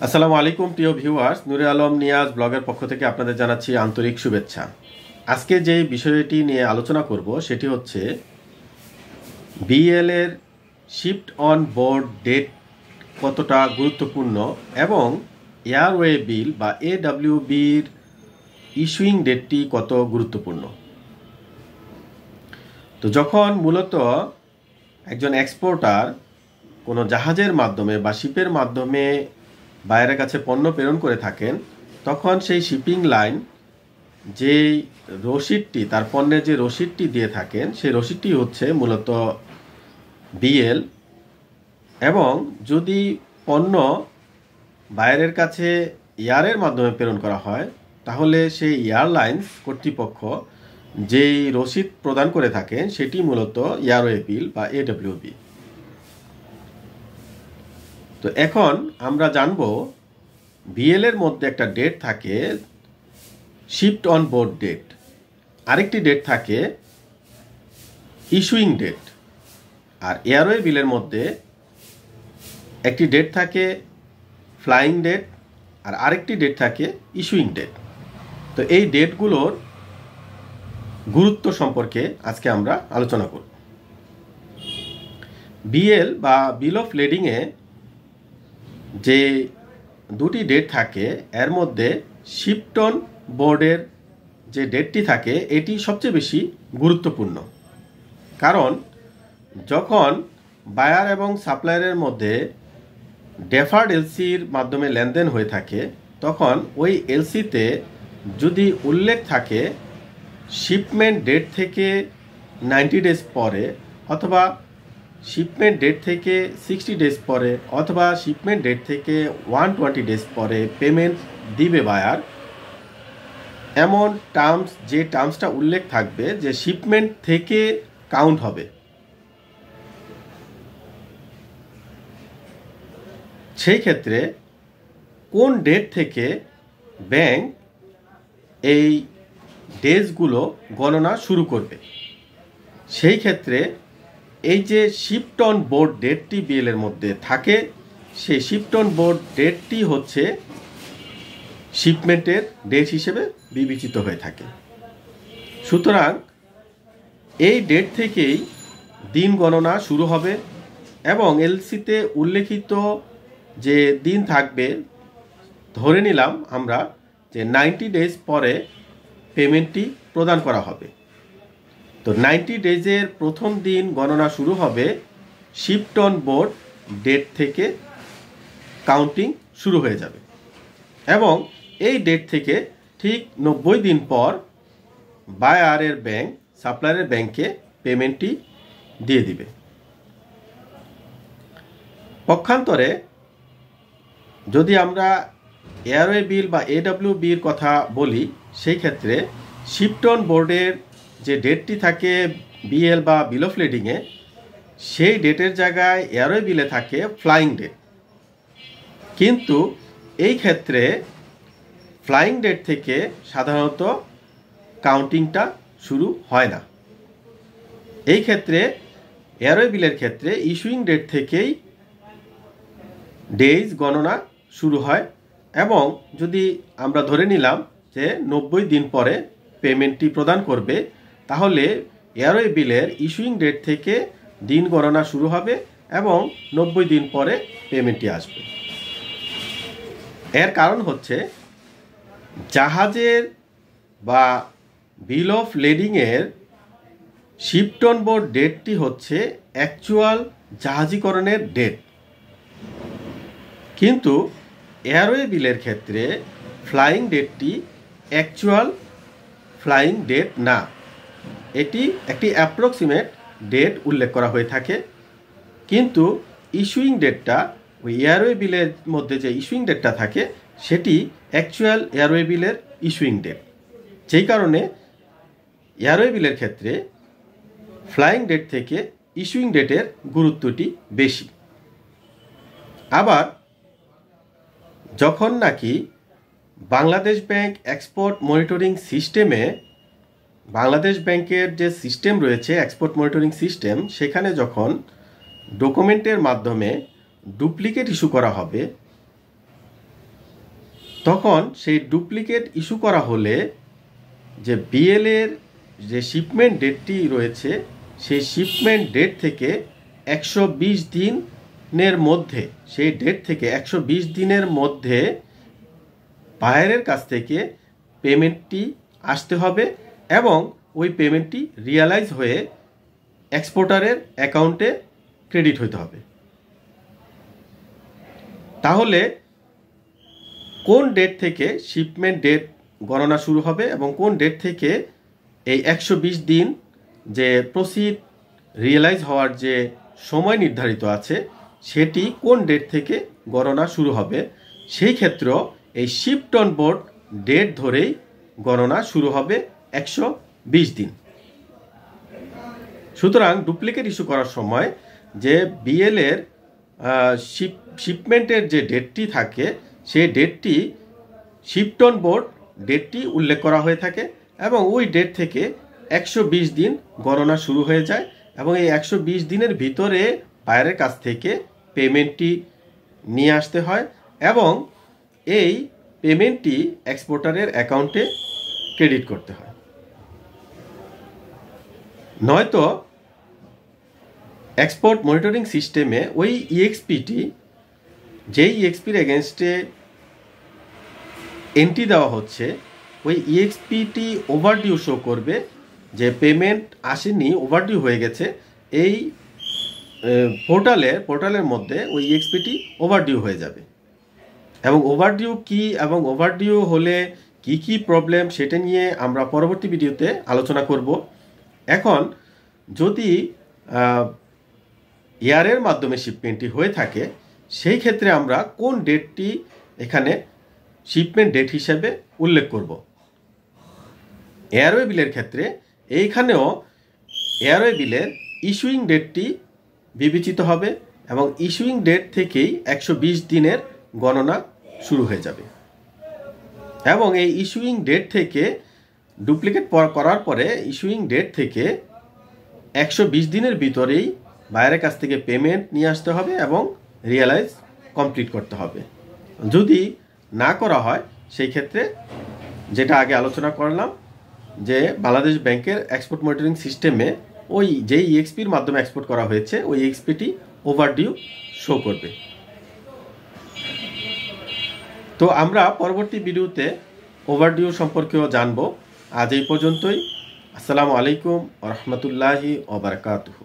আসসালামু আলাইকুম প্রিয় ভিউয়ার্স, নূরে আলম নিয়াজ ব্লগের পক্ষ থেকে আপনাদের জানাচ্ছি আন্তরিক শুভেচ্ছা। আজকে যে বিষয়টি নিয়ে আলোচনা করব সেটি হচ্ছে বিএল এর শিফট অন বোর্ড ডেট কতটা গুরুত্বপূর্ণ এবং এয়ারওয়ে বিল বা এডব্লিউবির ইস্যুইং ডেটটি কত গুরুত্বপূর্ণ। তো যখন মূলত একজন এক্সপোর্টার কোনো জাহাজের মাধ্যমে বা শিপের মাধ্যমে বাইরের কাছে পণ্য প্রেরণ করে থাকেন, তখন সেই শিপিং লাইন যেই রসিদটি, তার পণ্যের যে রসিদটি দিয়ে থাকেন, সেই রসিদটি হচ্ছে মূলত বিএল। এবং যদি পণ্য বাইরের কাছে এয়ারের মাধ্যমে প্রেরণ করা হয়, তাহলে সেই এয়ারলাইন্স কর্তৃপক্ষ যেই রসিদ প্রদান করে থাকেন সেটি মূলত এয়ারওয়ে বিল বা এডব্লিউবি। তো এখন আমরা জানব বিএল এর মধ্যে একটা ডেট থাকে শিফট অন বোর্ড ডেট, আরেকটি ডেট থাকে ইস্যুইং ডেট, আর এয়ারওয়ে বিলের মধ্যে একটি ডেট থাকে ফ্লাইং ডেট আর আরেকটি ডেট থাকে ইস্যুইং ডেট। তো এই ডেটগুলোর গুরুত্ব সম্পর্কে আজকে আমরা আলোচনা করব। বিএল বা বিল অফ লেডিংয়ে যে দুটি ডেট থাকে, এর মধ্যে শিফট অন বোর্ডের যে ডেটটি থাকে এটি সবচেয়ে বেশি গুরুত্বপূর্ণ। কারণ যখন বায়ার এবং সাপ্লায়ারের মধ্যে ডেফার্ড এলসির মাধ্যমে লেনদেন হয়ে থাকে, তখন ওই এলসিতে যদি উল্লেখ থাকে শিপমেন্ট ডেট থেকে 90 ডেজ পরে, অথবা শিপমেন্ট ডেট থেকে 60 ডেজ পরে, অথবা শিপমেন্ট ডেট থেকে 120 ডেজ পরে পেমেন্ট দিবে বায়ার, এমন টার্মস, যে টার্মসটা উল্লেখ থাকবে যে শিপমেন্ট থেকে কাউন্ট হবে, সেই ক্ষেত্রে কোন ডেট থেকে ব্যাংক এই ডেজগুলো গণনা শুরু করবে, সেই ক্ষেত্রে এই যে শিফট অন বোর্ড ডেটটি বিএল এর মধ্যে থাকে, সেই শিফট অন বোর্ড ডেটটি হচ্ছে শিপমেন্টের ডেট হিসেবে বিবেচিত হয়ে থাকে। সুতরাং এই ডেট থেকেই দিন গণনা শুরু হবে এবং এলসিতে উল্লেখিত যে দিন থাকবে, ধরে নিলাম আমরা যে 90 ডেজ পরে পেমেন্টটি প্রদান করা হবে। তো 90 ডেজের প্রথম দিন গণনা শুরু হবে শিফট অন বোর্ড ডেট থেকে, কাউন্টিং শুরু হয়ে যাবে এবং এই ডেট থেকে ঠিক 90 দিন পর বায়ারের ব্যাংক সাপ্লায়ারের ব্যাংকে পেমেন্টটি দিয়ে দিবে। পক্ষান্তরে যদি আমরা এয়ারওয়ে বিল বা এডব্লিউবির কথা বলি, সেই ক্ষেত্রে শিফট অন বোর্ডের যে ডেটটি থাকে বিএল বা বিল অফ লেডিংয়ে, সেই ডেটের জায়গায় এয়ারওয়ে বিলে থাকে ফ্লাইং ডেট। কিন্তু এই ক্ষেত্রে ফ্লাইং ডেট থেকে সাধারণত কাউন্টিংটা শুরু হয় না। এই ক্ষেত্রে এয়ারওয়ে বিলের ক্ষেত্রে ইস্যুইং ডেট থেকেই ডেজ গণনা শুরু হয় এবং যদি আমরা ধরে নিলাম যে 90 দিন পরে পেমেন্টটি প্রদান করবে, তাহলে এয়ারওয়ে বিলের ইস্যুইং ডেট থেকে দিন গণনা শুরু হবে এবং 90 দিন পরে পেমেন্টটি আসবে। এর কারণ হচ্ছে জাহাজের বা বিল অফ লেডিংয়ের শিফট অন বোর্ড ডেটটি হচ্ছে অ্যাকচুয়াল জাহাজীকরণের ডেট, কিন্তু এয়ারওয়ে বিলের ক্ষেত্রে ফ্লাইং ডেটটি অ্যাকচুয়াল ফ্লাইং ডেট না, এটি একটি অ্যাপ্রক্সিমেট ডেট উল্লেখ করা হয়ে থাকে। কিন্তু ইস্যুইং ডেটটা, ওই এয়ারওয়ে বিলের মধ্যে যে ইস্যুইং ডেটটা থাকে, সেটি অ্যাকচুয়াল এয়ারওয়ে বিলের ইস্যুইং ডেট। যেই কারণে এয়ারওয়ে বিলের ক্ষেত্রে ফ্লাইং ডেট থেকে ইস্যুইং ডেটের গুরুত্বটি বেশি। আবার যখন নাকি বাংলাদেশ ব্যাংক এক্সপোর্ট মনিটরিং সিস্টেমে, বাংলাদেশ ব্যাংকের যে সিস্টেম রয়েছে এক্সপোর্ট মনিটরিং সিস্টেম, সেখানে যখন ডকুমেন্টের মাধ্যমে ডুপ্লিকেট ইস্যু করা হবে, তখন সেই ডুপ্লিকেট ইস্যু করা হলে যে বিএলের যে শিপমেন্ট ডেটটি রয়েছে সেই শিপমেন্ট ডেট থেকে 120 দিনের মধ্যে, সেই ডেট থেকে 120 দিনের মধ্যে বায়ারের কাছ থেকে পেমেন্টটি আসতে হবে এবং ওই পেমেন্টটি রিয়ালাইজ হয়ে এক্সপোর্টারের অ্যাকাউন্টে ক্রেডিট হতে হবে। তাহলে কোন ডেট থেকে শিপমেন্ট ডেট গণনা শুরু হবে এবং কোন ডেট থেকে এই 120 দিন যে প্রসিড রিয়েলাইজ হওয়ার যে সময় নির্ধারিত আছে সেটি কোন ডেট থেকে গণনা শুরু হবে, সেই ক্ষেত্রেও এই শিপড অন বোর্ড ডেট ধরেই গণনা শুরু হবে 120 দিন। সুতরাং ডুপ্লিকেট ইস্যু করার সময় যে বিএলের শিপমেন্টের যে ডেটটি থাকে সেই ডেটটি শিপড অন বোর্ড ডেটটি উল্লেখ করা হয়ে থাকে এবং ওই ডেট থেকে 120 দিন গণনা শুরু হয়ে যায় এবং এই 120 দিনের ভিতরে বায়ারের কাছ থেকে পেমেন্টটি নিয়ে আসতে হয় এবং এই পেমেন্টটি এক্সপোর্টারের অ্যাকাউন্টে ক্রেডিট করতে হয়। নয়তো এক্সপোর্ট মনিটরিং সিস্টেমে ওই ইএক্সপিটি, যেই ইএক্সপির এগেনস্টে এন্ট্রি দেওয়া হচ্ছে, ওই ইএক্সপিটি ওভারডিউ শো করবে যে পেমেন্ট আসেনি, ওভারডিউ হয়ে গেছে। এই পোর্টালের মধ্যে ওই ইএক্সপিটি ওভারডিউ হয়ে যাবে এবং ওভারডিউ কি এবং ওভারডিউ হলে কি কি প্রবলেম সেটা নিয়ে আমরা পরবর্তী ভিডিওতে আলোচনা করব। এখন যদি এয়ারের মাধ্যমে শিপমেন্টটি হয়ে থাকে সেই ক্ষেত্রে আমরা কোন ডেটটি এখানে শিপমেন্ট ডেট হিসেবে উল্লেখ করব। এয়ারওয়ে বিলের ক্ষেত্রে এইখানেও এয়ারওয়ে বিলের ইস্যুইং ডেটটি বিবেচিত হবে এবং ইস্যুইং ডেট থেকেই 120 দিনের গণনা শুরু হয়ে যাবে এবং এই ইস্যুইং ডেট থেকে ডুপ্লিকেট করার পরে ইস্যুইং ডেট থেকে 120 দিনের ভিতরেই বায়ারের কাছ থেকে পেমেন্ট নিয়ে আসতে হবে এবং রিয়েলাইজ কমপ্লিট করতে হবে। যদি না করা হয় সেই ক্ষেত্রে যেটা আগে আলোচনা করলাম যে বাংলাদেশ ব্যাংকের এক্সপোর্ট মনিটরিং সিস্টেমে ওই যেই ইএক্সপির মাধ্যমে এক্সপোর্ট করা হয়েছে ওই ইএক্সপিটি ওভারডিউ শো করবে। তো আমরা পরবর্তী ভিডিওতে ওভারডিউ সম্পর্কেও জানব। আজ এই পর্যন্তই। আসসালামু আলাইকুম ওয়া রাহমাতুল্লাহি ওয়া বারাকাতুহু।